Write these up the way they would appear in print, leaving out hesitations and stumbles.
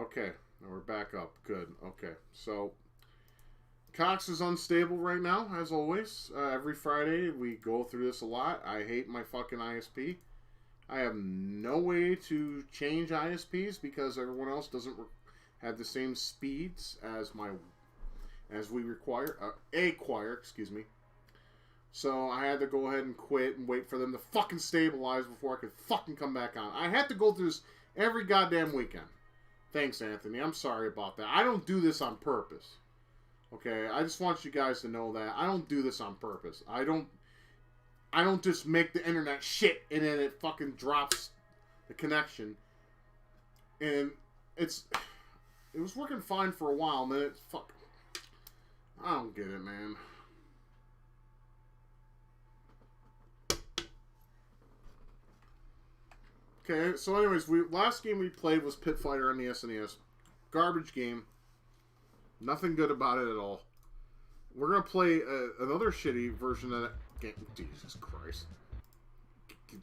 Okay, we're back up. Good. Okay, so Cox is unstable right now, as always. Every Friday we go through this a lot. I hate my fucking ISP. I have no way to change ISPs because everyone else doesn't have the same speeds as we acquire. Excuse me. So I had to go ahead and quit and wait for them to fucking stabilize before I could fucking come back on. I had to go through this every goddamn weekend. Thanks, Anthony. I'm sorry about that. I don't do this on purpose. Okay, I just want you guys to know that I don't do this on purpose. I don't just make the internet shit and then it fucking drops the connection. And it was working fine for a while, and then it's fucking, I don't get it, man. Okay, so anyways, last game we played was Pit Fighter on the SNES. Garbage game. Nothing good about it at all. We're going to play another shitty version of that game. Jesus Christ.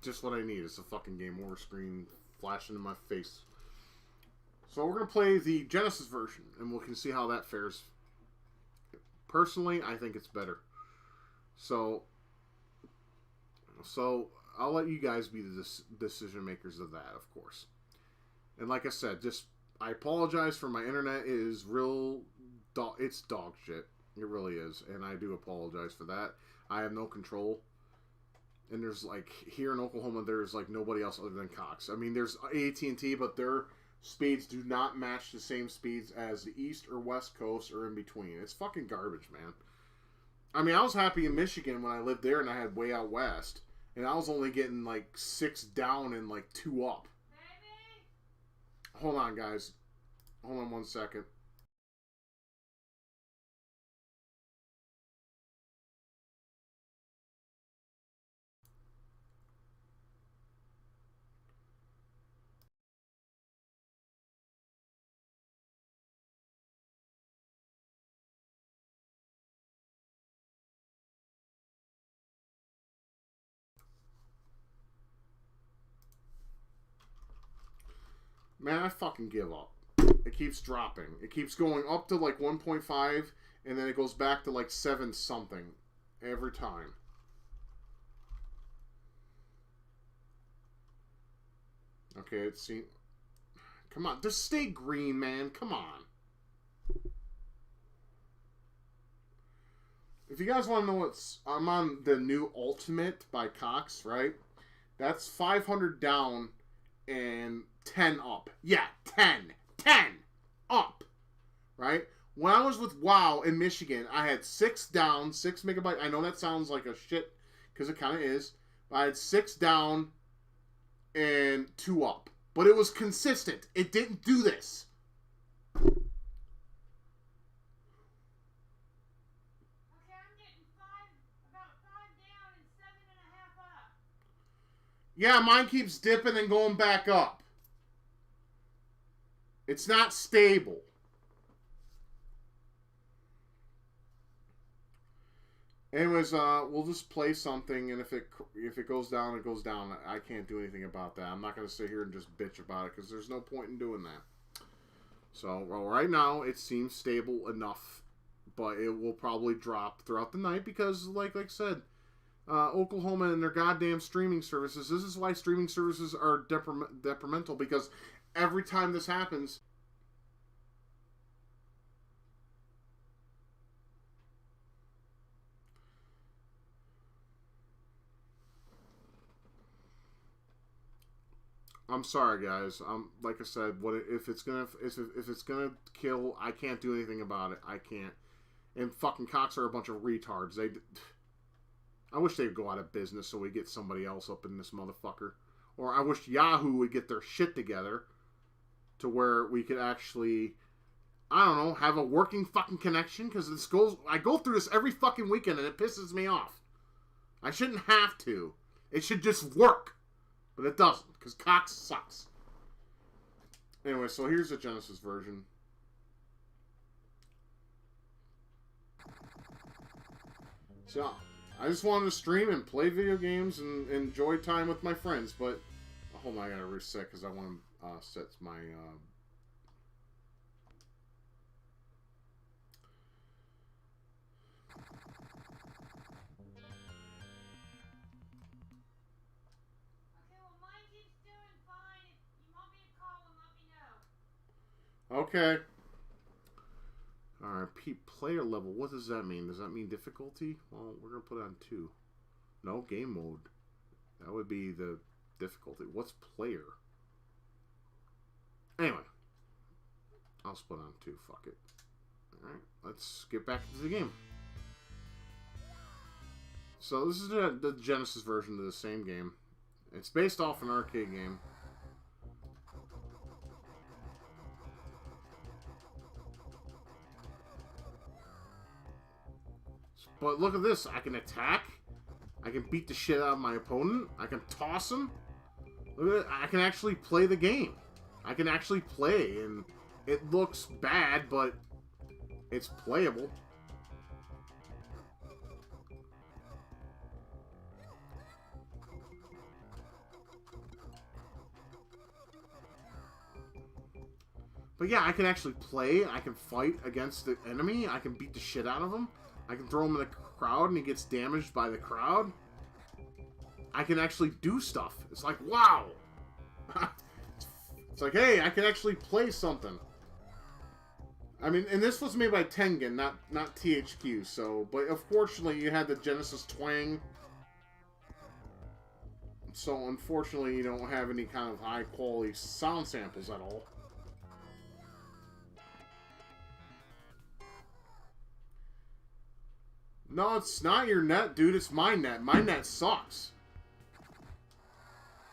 Just what I need is a fucking game over screen flashing in my face. So we're going to play the Genesis version, and we can see how that fares. Personally, I think it's better. So I'll let you guys be the decision makers of that, of course. And like I said, I apologize for my internet. It is it's dog shit. It really is. And I do apologize for that. I have no control. And there's here in Oklahoma, there's nobody else other than Cox. I mean, there's AT&T, but their speeds do not match the same speeds as the East or West Coast or in between. It's fucking garbage, man. I mean, I was happy in Michigan when I lived there and I had way out west. And I was only getting 6 down and 2 up. Baby. Hold on, guys. Hold on 1 second. Man, I fucking give up. It keeps dropping. It keeps going up to 1.5, and then it goes back to 7 something every time. Okay, it's seen. Come on, just stay green, man. Come on. If you guys want to know I'm on the new Ultimate by Cox, right? That's 500 down and 10 up. Yeah, 10 up. Right? When I was with WoW in Michigan, I had 6 down, 6 megabyte. I know that sounds like a shit, because it kind of is. I had 6 down and 2 up. But it was consistent. It didn't do this. Yeah, mine keeps dipping and going back up. It's not stable. Anyways, we'll just play something, and if it goes down, it goes down. I can't do anything about that. I'm not going to sit here and just bitch about it, because there's no point in doing that. So, well, right now, it seems stable enough, but it will probably drop throughout the night, because, like I said, Oklahoma and their goddamn streaming services. This is why streaming services are detrimental, because every time this happens, I'm sorry, guys. Like I said, if it's gonna kill? I can't do anything about it. I can't. And fucking Cox are a bunch of retards. I wish they'd go out of business so we get somebody else up in this motherfucker. Or I wish Yahoo would get their shit together to where we could actually, I don't know, have a working fucking connection. Because I go through this every fucking weekend and it pisses me off. I shouldn't have to. It should just work. But it doesn't, because Cox sucks. Anyway, so here's the Genesis version. So, I just wanted to stream and play video games and enjoy time with my friends, but hold on, I gotta reset because I want to set my Okay. Alright, player level. What does that mean? Does that mean difficulty? Well, we're going to put it on 2. No, game mode. That would be the difficulty. What's player? Anyway. I'll split on 2. Fuck it. Alright, let's get back into the game. So this is the Genesis version of the same game. It's based off an arcade game. But look at this. I can attack. I can beat the shit out of my opponent. I can toss him. Look at it. I can actually play the game. I can actually play. And it looks bad, but it's playable. But yeah, I can actually play. I can fight against the enemy. I can beat the shit out of him. I can throw him in the crowd and he gets damaged by the crowd. I can actually do stuff. It's like, wow. It's like, hey, I can actually play something. I mean, and this was made by Tengen, not THQ, so, but unfortunately you had the Genesis twang. So unfortunately you don't have any kind of high quality sound samples at all. No, it's not your net, dude. It's my net. My net sucks.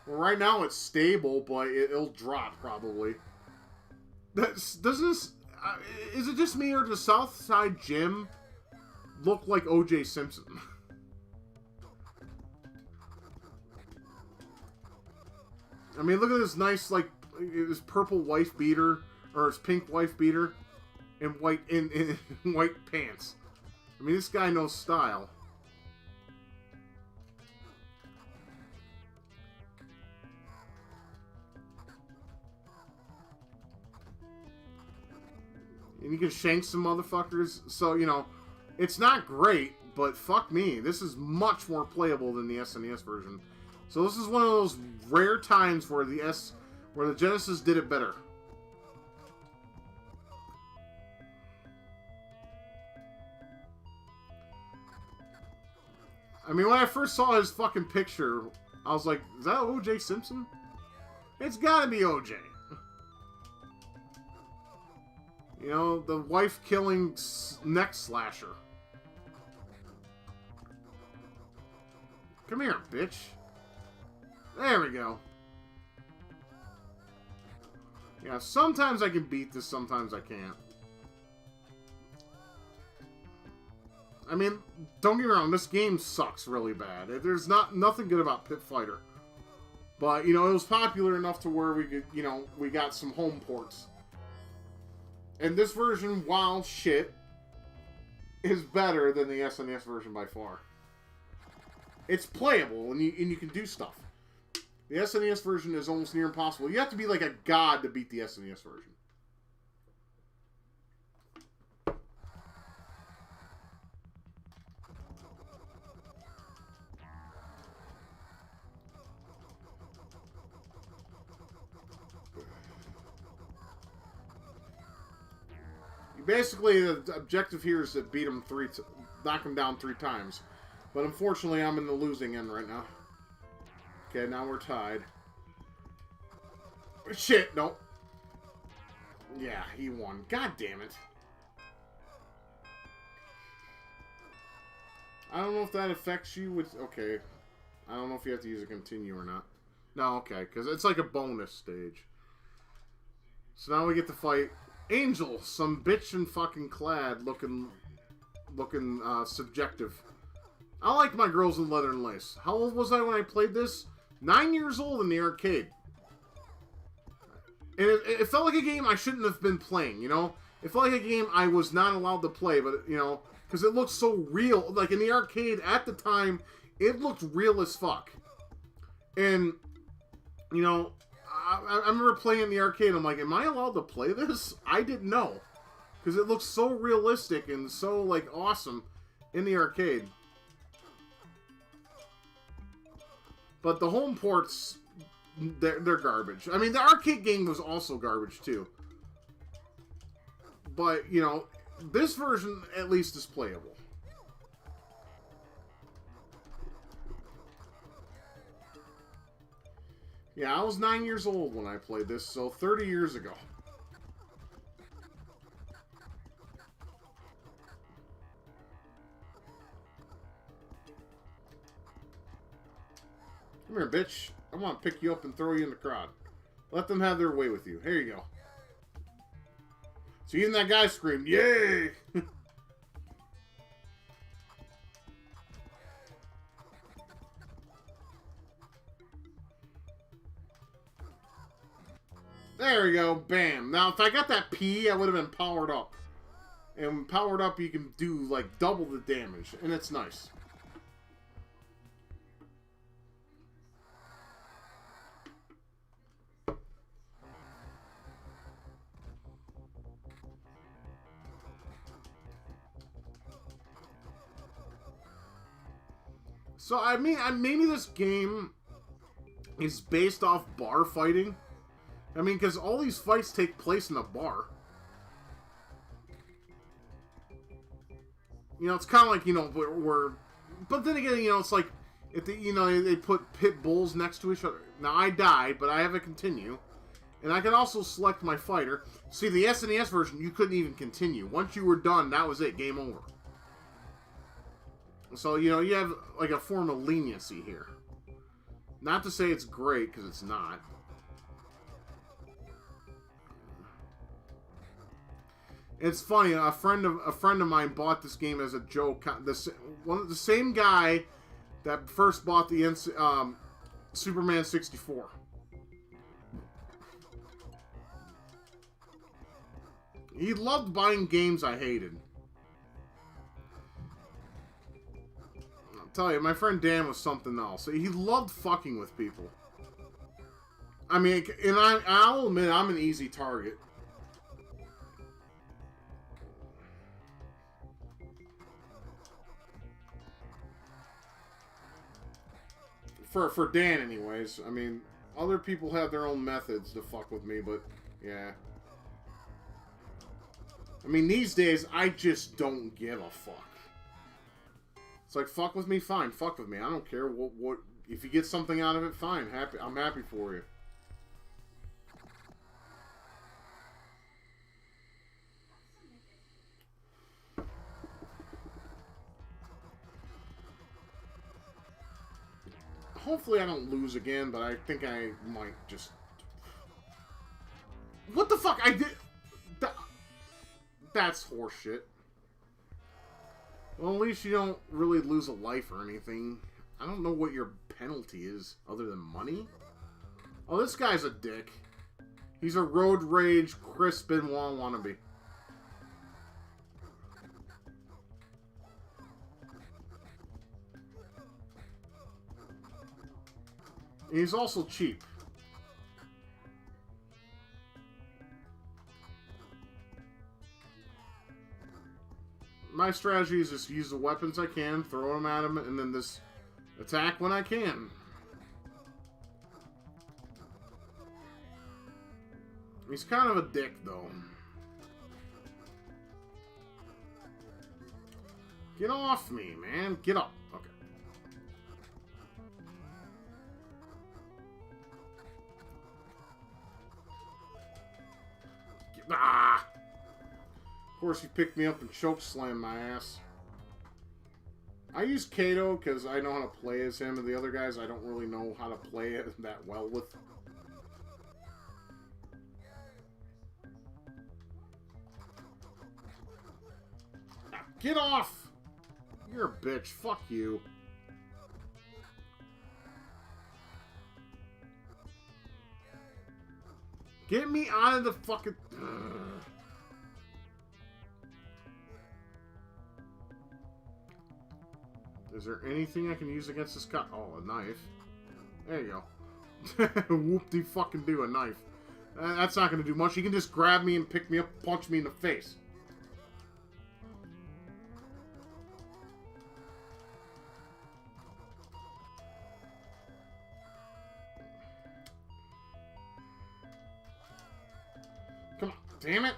Well, right now it's stable, but it'll drop probably. Doesn't this... is it just me, or does Southside Jim look like O.J. Simpson? I mean, look at this nice, like, this purple wife beater, or his pink wife beater, and white in white pants. I mean, this guy knows style. And you can shank some motherfuckers. So, you know, it's not great, but fuck me. This is much more playable than the SNES version. So this is one of those rare times where the Genesis did it better. I mean, when I first saw his fucking picture, I was like, is that O.J. Simpson? It's gotta be O.J. You know, the wife-killing neck slasher. Come here, bitch. There we go. Yeah, sometimes I can beat this, sometimes I can't. I mean, don't get me wrong, this game sucks really bad. There's nothing good about Pit Fighter. But, you know, it was popular enough to where we could, you know, we got some home ports. And this version, while shit, is better than the SNES version by far. It's playable, and you can do stuff. The SNES version is almost near impossible. You have to be like a god to beat the SNES version. Basically, the objective here is to beat him knock him down 3 times. But unfortunately, I'm in the losing end right now. Okay, now we're tied. Shit, nope. Yeah, he won. God damn it. I don't know if that affects you with... Okay. I don't know if you have to use a continue or not. No, okay, because it's like a bonus stage. So now we get to fight Angel, some bitch and fucking clad looking subjective. I like my girls in leather and lace. How old was I when I played this? 9 years old in the arcade. And it felt like a game I shouldn't have been playing, you know? It felt like a game I was not allowed to play, but, you know, because it looked so real. Like, in the arcade, at the time, it looked real as fuck. And, you know, I remember playing in the arcade, I'm like, am I allowed to play this? I didn't know. Because it looks so realistic and so, like, awesome in the arcade. But the home ports, they're garbage. I mean, the arcade game was also garbage, too. But, you know, this version at least is playable. Yeah, I was 9 years old when I played this, so 30 years ago. Come here, bitch. I want to pick you up and throw you in the crowd. Let them have their way with you. Here you go. So even that guy screamed, yay! There we go. Bam. Now, if I got that P, I would have been powered up. And powered up, you can do, like, double the damage. And it's nice. So, I mean, maybe this game is based off bar fighting. I mean, because all these fights take place in a bar. You know, it's kind of like, you know, we're... But then again, you know, it's like, if they, you know, they put pit bulls next to each other. Now, I died, but I have a continue. And I can also select my fighter. See, the SNES version, you couldn't even continue. Once you were done, that was it. Game over. So, you know, you have, like, a form of leniency here. Not to say it's great, because it's not. It's funny. A friend of mine bought this game as a joke. The same guy that first bought the Superman 64. He loved buying games I hated. I'll tell you, my friend Dan was something else. He loved fucking with people. I mean, and I'll admit I'm an easy target. For Dan, anyways. I mean, other people have their own methods to fuck with me, but yeah. I mean, these days, I just don't give a fuck. It's like, fuck with me, fine. Fuck with me. I don't care. What if you get something out of it, fine. I'm happy for you. Hopefully I don't lose again, but I think I might just... What the fuck? I did... That's horseshit. Well, at least you don't really lose a life or anything. I don't know what your penalty is, other than money. Oh, this guy's a dick. He's a road rage Chris Benoit wannabe. And he's also cheap. My strategy is just use the weapons I can, throw them at him, and then just attack when I can. He's kind of a dick, though. Get off me, man. Get up. Okay. Ah! Of course, he picked me up and choke slammed my ass. I use Kato because I know how to play as him, and the other guys I don't really know how to play it that well with. Now, get off! You're a bitch. Fuck you. Get me out of the fucking... Is there anything I can use against this guy? Oh, a knife. There you go. Whoop-de-fucking-do, a knife. That's not going to do much. He can just grab me and pick me up, punch me in the face. Come on, damn it.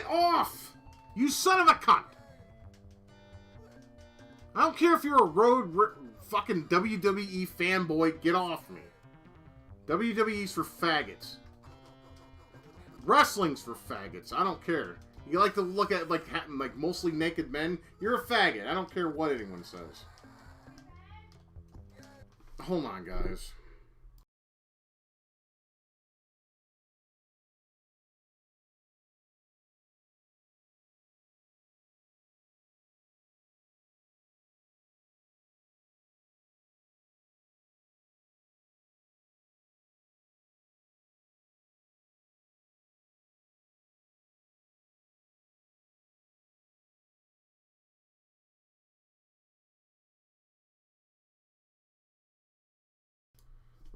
Get off! You son of a cunt! I don't care if you're a fucking WWE fanboy, get off me. WWE's for faggots. Wrestling's for faggots. I don't care. You like to look at like mostly naked men? You're a faggot. I don't care what anyone says. Hold on, guys.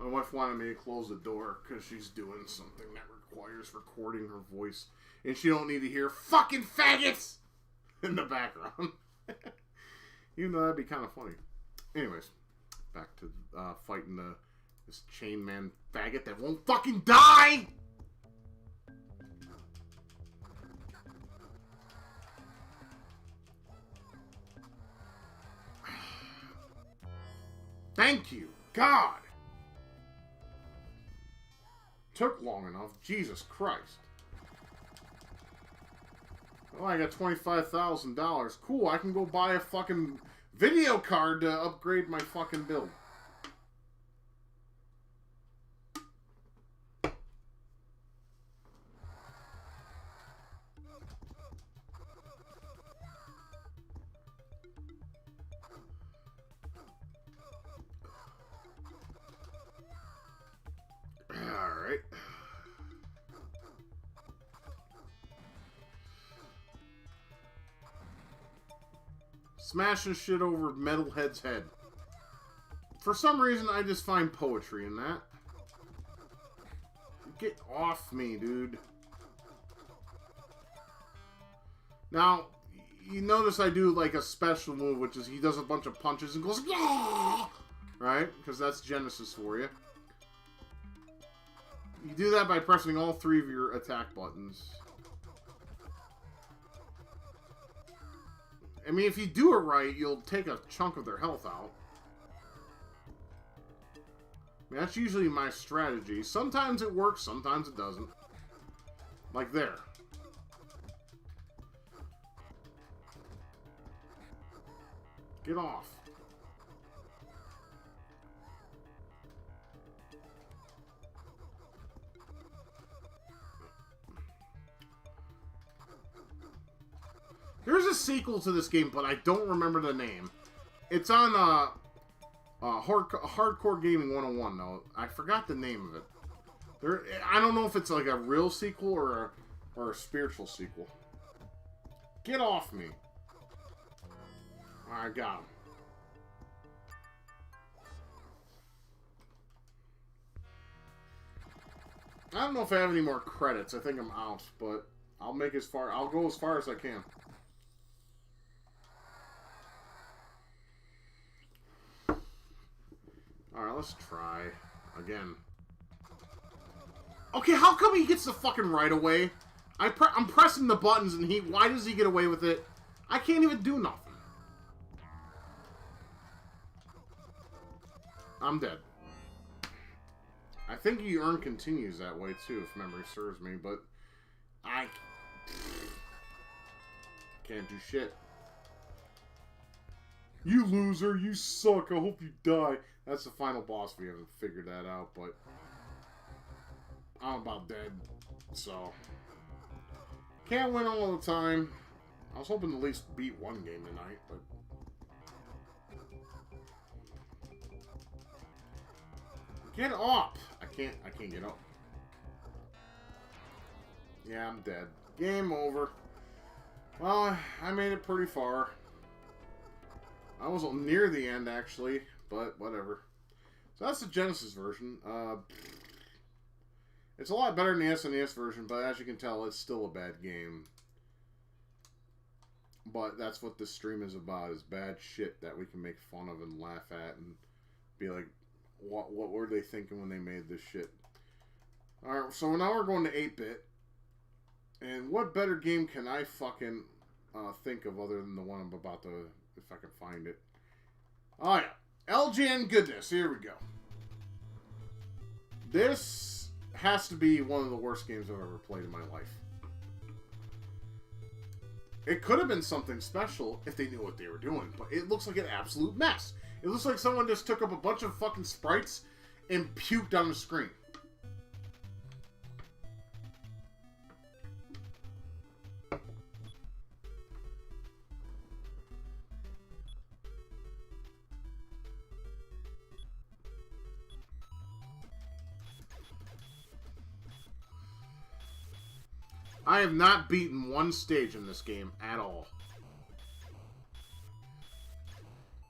My wife wanted me to close the door because she's doing something that requires recording her voice. And she don't need to hear fucking faggots in the background. Even though that'd be kind of funny. Anyways, back to fighting this chain man faggot that won't fucking die! Thank you, God! Took long enough. Jesus Christ. Oh, I got $25,000. Cool, I can go buy a fucking video card to upgrade my fucking build. Alright. Smashing shit over Metalhead's head. For some reason, I just find poetry in that. Get off me, dude. Now, you notice I do like a special move, which is he does a bunch of punches and goes, yeah! Right? Because that's Genesis for you. You do that by pressing all three of your attack buttons. I mean, if you do it right, you'll take a chunk of their health out. I mean, that's usually my strategy. Sometimes it works, sometimes it doesn't. Like there. Get off. There's a sequel to this game, but I don't remember the name. It's on Hardcore Gaming 101, though. I forgot the name of it. I don't know if it's like a real sequel or a spiritual sequel. Get off me. I got him. I don't know if I have any more credits. I think I'm out, but I'll go as far as I can. Alright, let's try. Again. Okay, how come he gets the fucking right away? I'm pressing the buttons and why does he get away with it? I can't even do nothing. I'm dead. I think you earn continues that way too, if memory serves me, but I can't do shit. You loser, you suck, I hope you die. That's the final boss. We haven't figured that out, but I'm about dead, so can't win all the time. I was hoping to at least beat one game tonight, but get up! I can't get up. Yeah, I'm dead. Game over. Well, I made it pretty far. I was near the end, actually, but whatever. So that's the Genesis version. It's a lot better than the SNES version, but as you can tell, it's still a bad game. But that's what this stream is about, is bad shit that we can make fun of and laugh at and be like, what were they thinking when they made this shit? Alright, so now we're going to 8-bit. And what better game can I fucking think of other than the one I'm about to, if I can find it. Oh yeah, LGN goodness. Here we go. This has to be one of the worst games I've ever played in my life. It could have been something special if they knew what they were doing, but it looks like an absolute mess. It looks like someone just took up a bunch of fucking sprites and puked on the screen. I have not beaten one stage in this game at all.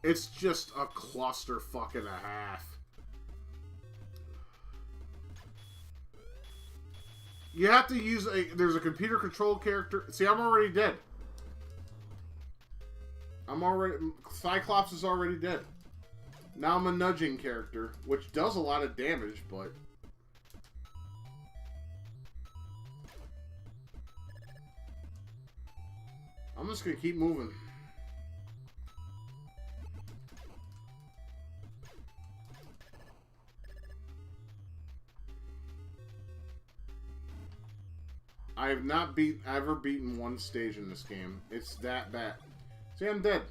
It's just a clusterfuck and a half. You have to use a... There's a computer control character. See, I'm already dead. Cyclops is already dead. Now I'm a nudging character, which does a lot of damage, but... I'm just gonna keep moving. I have not ever beaten one stage in this game. It's that bad. See, I'm dead.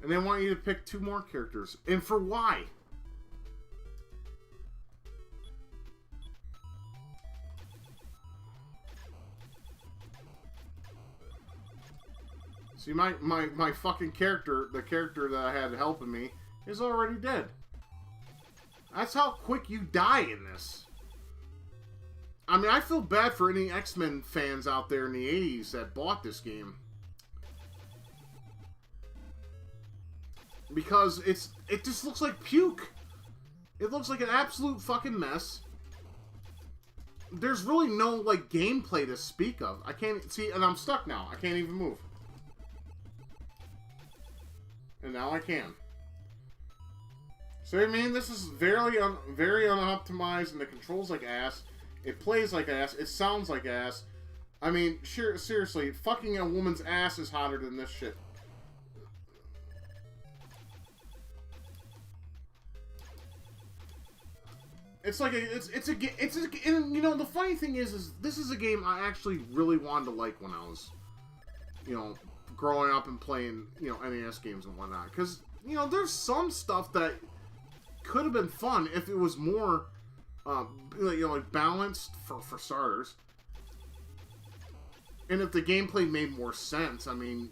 And they want you to pick 2 more characters. And for why? See, my fucking character, the character that I had helping me, is already dead. That's how quick you die in this. I mean, I feel bad for any X-Men fans out there in the 80s that bought this game. Because it just looks like puke. It looks like an absolute fucking mess. There's really no, like, gameplay to speak of. I can't... See, and I'm stuck now. I can't even move. And now I can. So, I mean, this is very unoptimized, and the controls like ass. It plays like ass. It sounds like ass. I mean, seriously, fucking a woman's ass is hotter than this shit. It's like and you know, the funny thing is this is a game I actually really wanted to like when I was, you know, growing up and playing, you know, NES games and whatnot. Because, you know, there's some stuff that could have been fun if it was more, you know, like balanced for starters. And if the gameplay made more sense. I mean,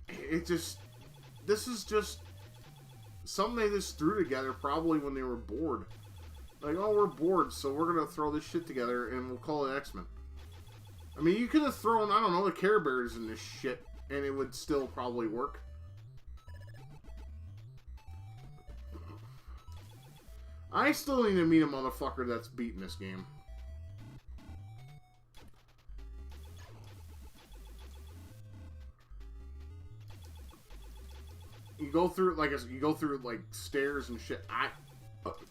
this is just something they just threw together probably when they were bored. Like, oh, we're bored, so we're gonna throw this shit together and we'll call it X-Men. I mean, you could have thrown, I don't know, the Care Bears in this shit, and it would still probably work. I still need to meet a motherfucker that's beaten this game. You go through, like, stairs and shit.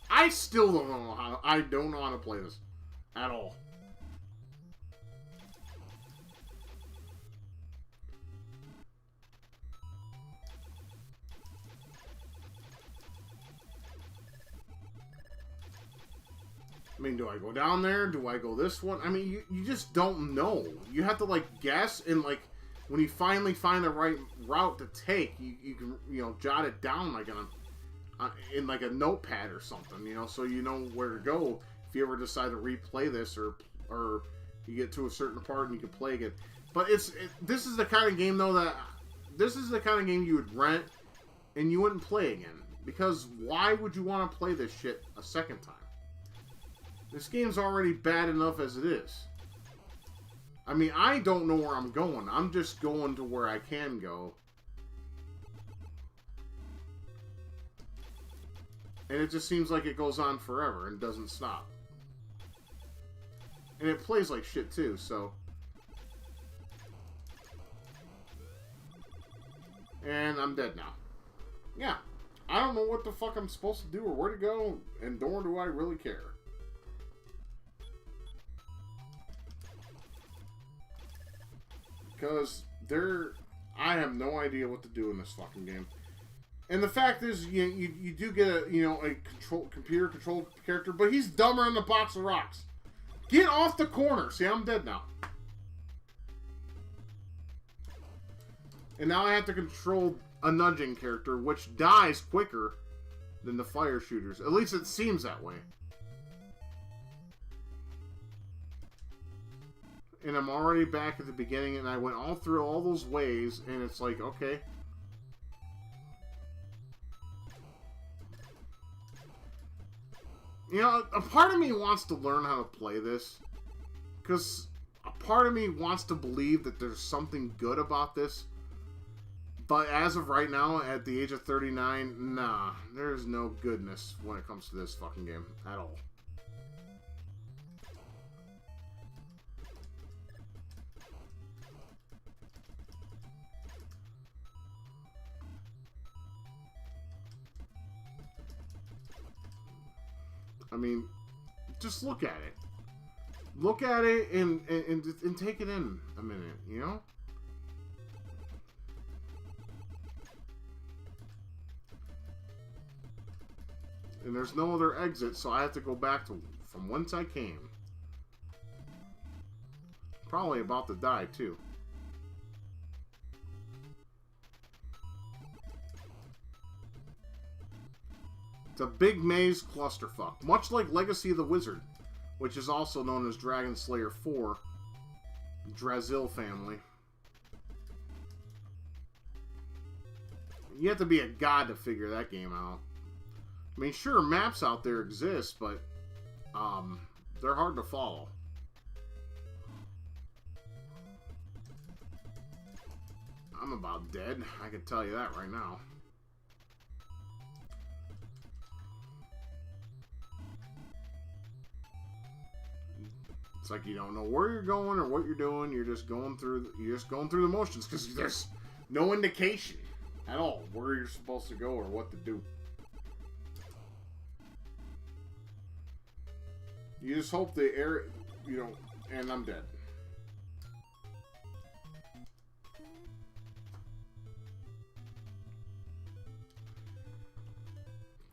I still don't know I don't know how to play this. At all. I mean, do I go down there? Do I go this one? I mean, you just don't know. You have to, like, guess, and, like, when you finally find the right route to take, you can, you know, jot it down, like, in, like, a notepad or something, you know, so you know where to go if you ever decide to replay this, or you get to a certain part and you can play again. But this is the kind of game, though, this is the kind of game you would rent and you wouldn't play again. Because why would you want to play this shit a second time? This game's already bad enough as it is. I mean, I don't know where I'm going. I'm just going to where I can go. And it just seems like it goes on forever and doesn't stop. And it plays like shit too, so... And I'm dead now. Yeah. I don't know what the fuck I'm supposed to do or where to go, and nor do I really care. because I have no idea what to do in this fucking game. And the fact is, you do get a computer controlled character, but he's dumber than a box of rocks. Get off the corner. See, I'm dead now. And now I have to control a nudging character, which dies quicker than the fire shooters. At least it seems that way. And I'm already back at the beginning, and I went all through all those ways, and it's like, okay. You know, a part of me wants to learn how to play this, because a part of me wants to believe that there's something good about this. But as of right now, at the age of 39, nah, there's no goodness when it comes to this fucking game at all. I mean, just look at it. Look at it and take it in a minute, you know? And there's no other exit, so I have to go back to from whence I came. Probably about to die, too. It's a big maze clusterfuck, much like Legacy of the Wizard, which is also known as Dragon Slayer 4, Drazil family. You have to be a god to figure that game out. I mean, sure, maps out there exist, but they're hard to follow. I'm about dead, I can tell you that right now. It's like you don't know where you're going or what you're doing. You're just going through the motions because there's no indication at all where you're supposed to go or what to do. You just hope the air, and I'm dead.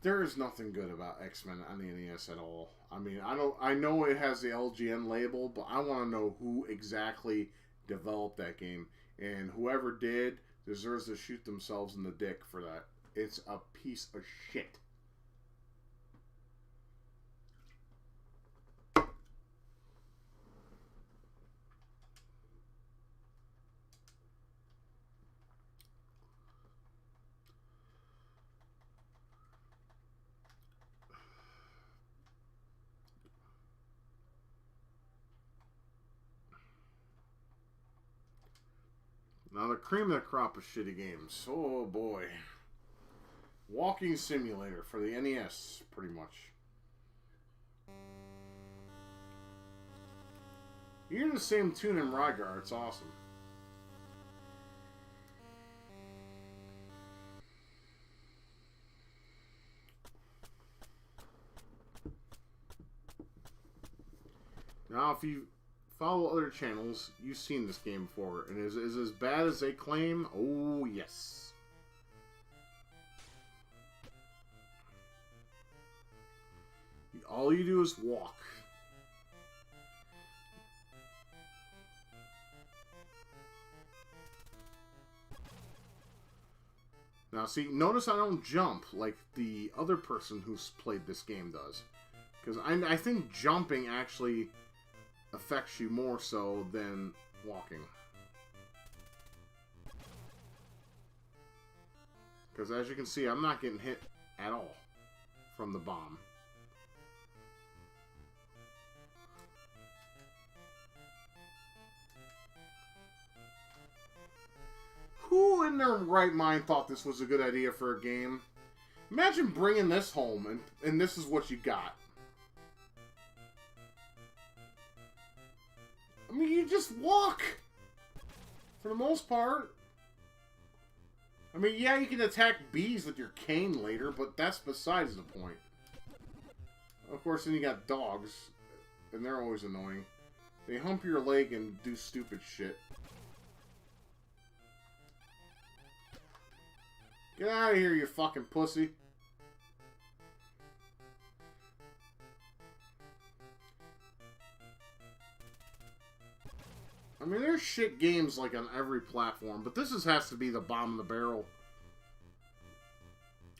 There is nothing good about X-Men on the NES at all. I mean, I know it has the LGN label, but I want to know who exactly developed that game. And whoever did deserves to shoot themselves in the dick for that. It's a piece of shit. Now, the cream of the crop of shitty games. Oh, boy. Walking Simulator for the NES, pretty much. You hear the same tune in Rygar. It's awesome. Now, if you follow other channels, you've seen this game before. And is it as bad as they claim? Oh, yes. All you do is walk. Now, see, notice I don't jump like the other person who's played this game does. Because I think jumping actually affects you more so than walking. Because as you can see, I'm not getting hit at all from the bomb. Who in their right mind thought this was a good idea for a game? Imagine bringing this home and this is what you got. I mean, you just walk, for the most part. I mean, yeah, you can attack bees with your cane later, but that's besides the point. Of course, then you got dogs, and they're always annoying. They hump your leg and do stupid shit. Get out of here, you fucking pussy. I mean, there's shit games like on every platform, but this has to be the bottom of the barrel.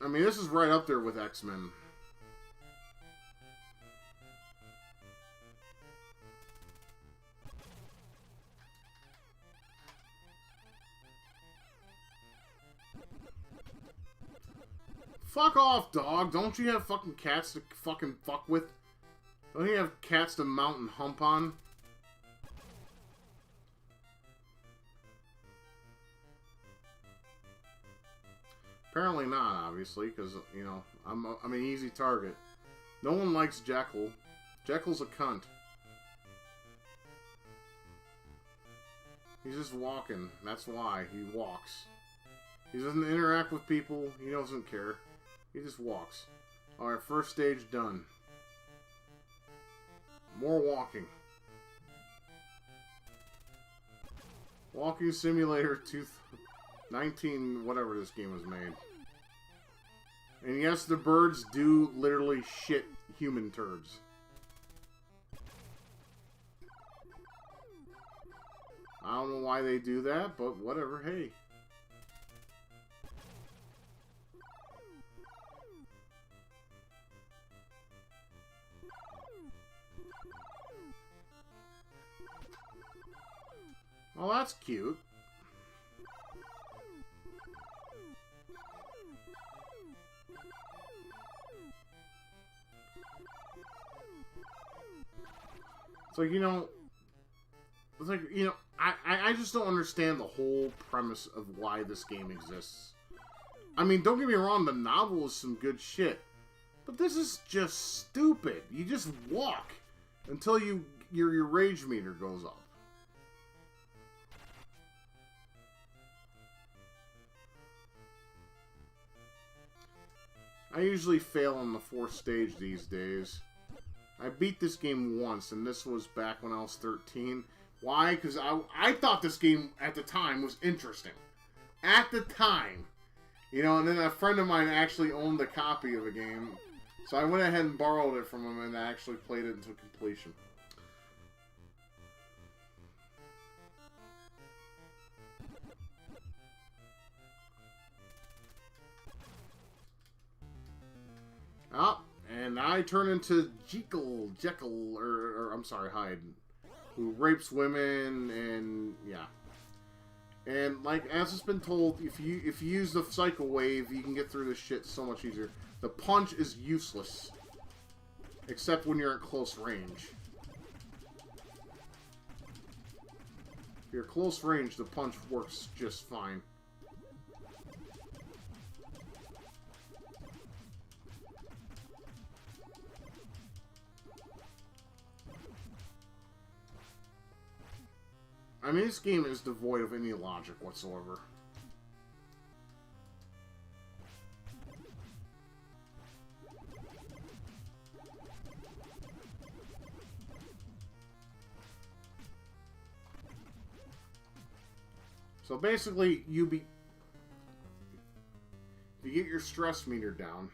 I mean, this is right up there with X-Men. Fuck off, dog. Don't you have fucking cats to fucking fuck with? Don't you have cats to mount and hump on? Apparently not, obviously, because, you know, I'm an easy target. No one likes Jekyll. Jekyll's a cunt. He's just walking. That's why he walks. He doesn't interact with people. He doesn't care. He just walks. Alright, first stage done. More walking. Walking Simulator 19, whatever this game was made. And yes, the birds do literally shit human turds. I don't know why they do that, but whatever, hey. Oh, that's cute. It's like, you know, it's like, you know, I just don't understand the whole premise of why this game exists. I mean, don't get me wrong, the novel is some good shit, but this is just stupid. You just walk until your rage meter goes up. I usually fail on the fourth stage these days. I beat this game once, and this was back when I was 13. Why? Because I thought this game, at the time, was interesting. At the time. You know, and then a friend of mine actually owned a copy of the game. So I went ahead and borrowed it from him, and I actually played it until completion. Oh, and I turn into Jekyll, or I'm sorry, Hyde, who rapes women, and yeah. And like as it's been told, if you use the Psycho Wave, you can get through this shit so much easier. The punch is useless, except when you're at close range. If you're close range, the punch works just fine. I mean, this game is devoid of any logic whatsoever. So basically, if you get your stress meter down,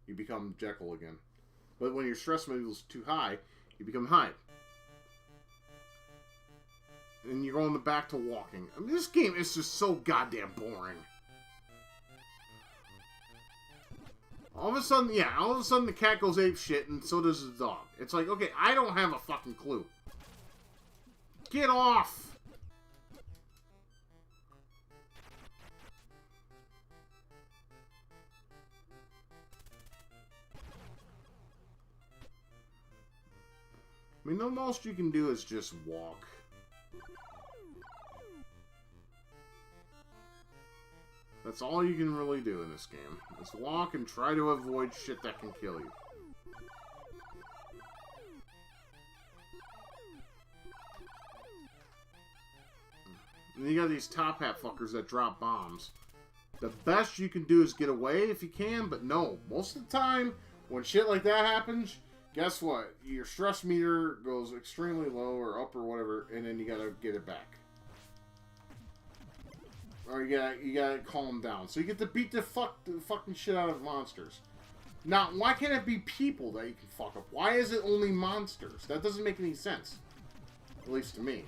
you become Jekyll again. But when your stress meter is too high, you become Hyde. And you're going back to walking. I mean, this game is just so goddamn boring. All of a sudden, yeah, all of a sudden the cat goes ape shit, and so does the dog. It's like, okay, I don't have a fucking clue. Get off! I mean, the most you can do is just walk. That's all you can really do in this game. Is walk and try to avoid shit that can kill you. And you got these top hat fuckers that drop bombs. The best you can do is get away if you can, but no. Most of the time, when shit like that happens, guess what? Your stress meter goes extremely low or up or whatever, and then you gotta get it back. Or you gotta calm down. So you get to beat the fucking shit out of monsters. Now, why can't it be people that you can fuck up? Why is it only monsters? That doesn't make any sense. At least to me.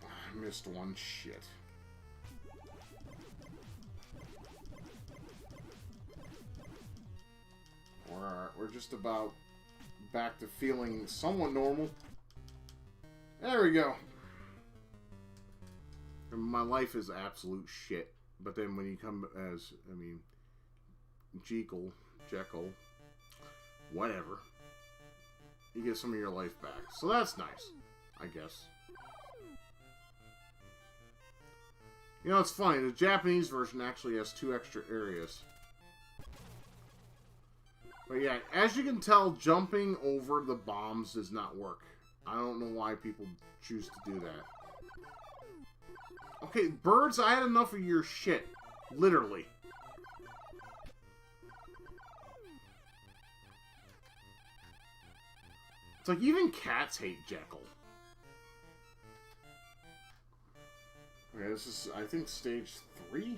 I missed one shit. We're just about back to feeling somewhat normal. There we go. My life is absolute shit. But then when you come as, I mean, Jekyll, whatever, you get some of your life back. So that's nice, I guess. You know, it's funny. The Japanese version actually has 2 extra areas. But yeah, as you can tell, jumping over the bombs does not work. I don't know why people choose to do that. Okay, birds, I had enough of your shit. Literally. It's like even cats hate Jekyll. Okay, this is, I think, stage 3?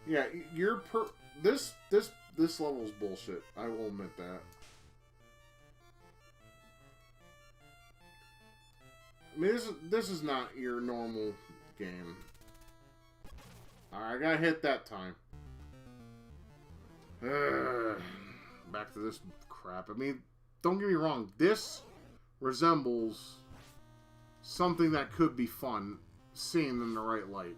Yeah, this level's bullshit. I will admit that. I mean, this is not your normal game. Alright, I got hit that time. Back to this crap. I mean, don't get me wrong. This resembles something that could be fun, seen in the right light.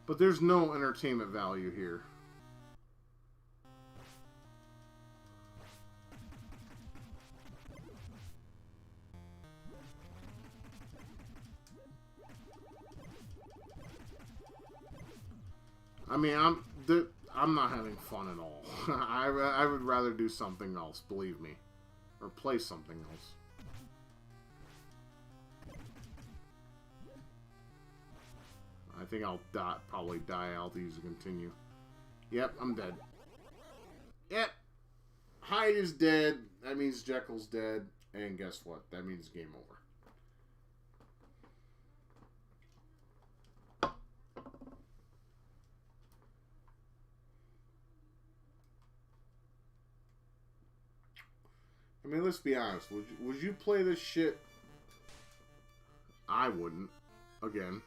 But there's no entertainment value here. I mean, I'm not having fun at all. I would rather do something else, believe me. Or play something else. I think I'll probably die out these to continue. Yep, I'm dead. Yep. Hyde is dead. That means Jekyll's dead. And guess what? That means game over. I mean, let's be honest. Would you play this shit? I wouldn't. Again.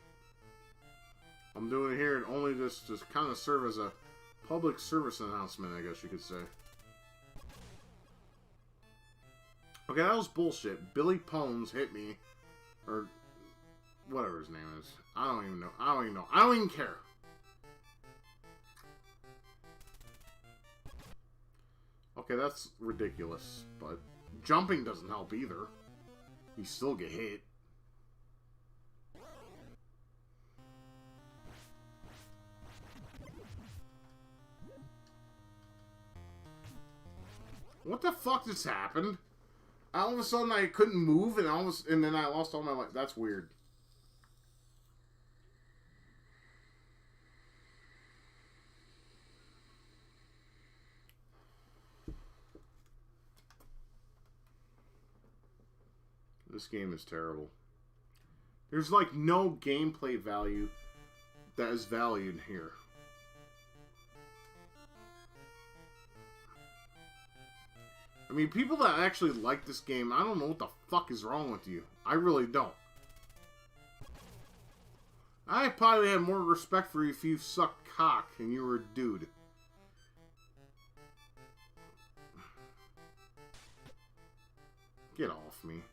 I'm doing it here and only just kind of serve as a public service announcement, I guess you could say. Okay, that was bullshit. Billy Pones hit me. Or whatever his name is. I don't even know. I don't even know. I don't even care. Okay, that's ridiculous. But jumping doesn't help either. You still get hit. What the fuck just happened? All of a sudden I couldn't move and then I lost all my life. That's weird. This game is terrible. There's like no gameplay value that is valued here. I mean, people that actually like this game, I don't know what the fuck is wrong with you. I really don't. I probably have more respect for you if you sucked cock and you were a dude. Get off me.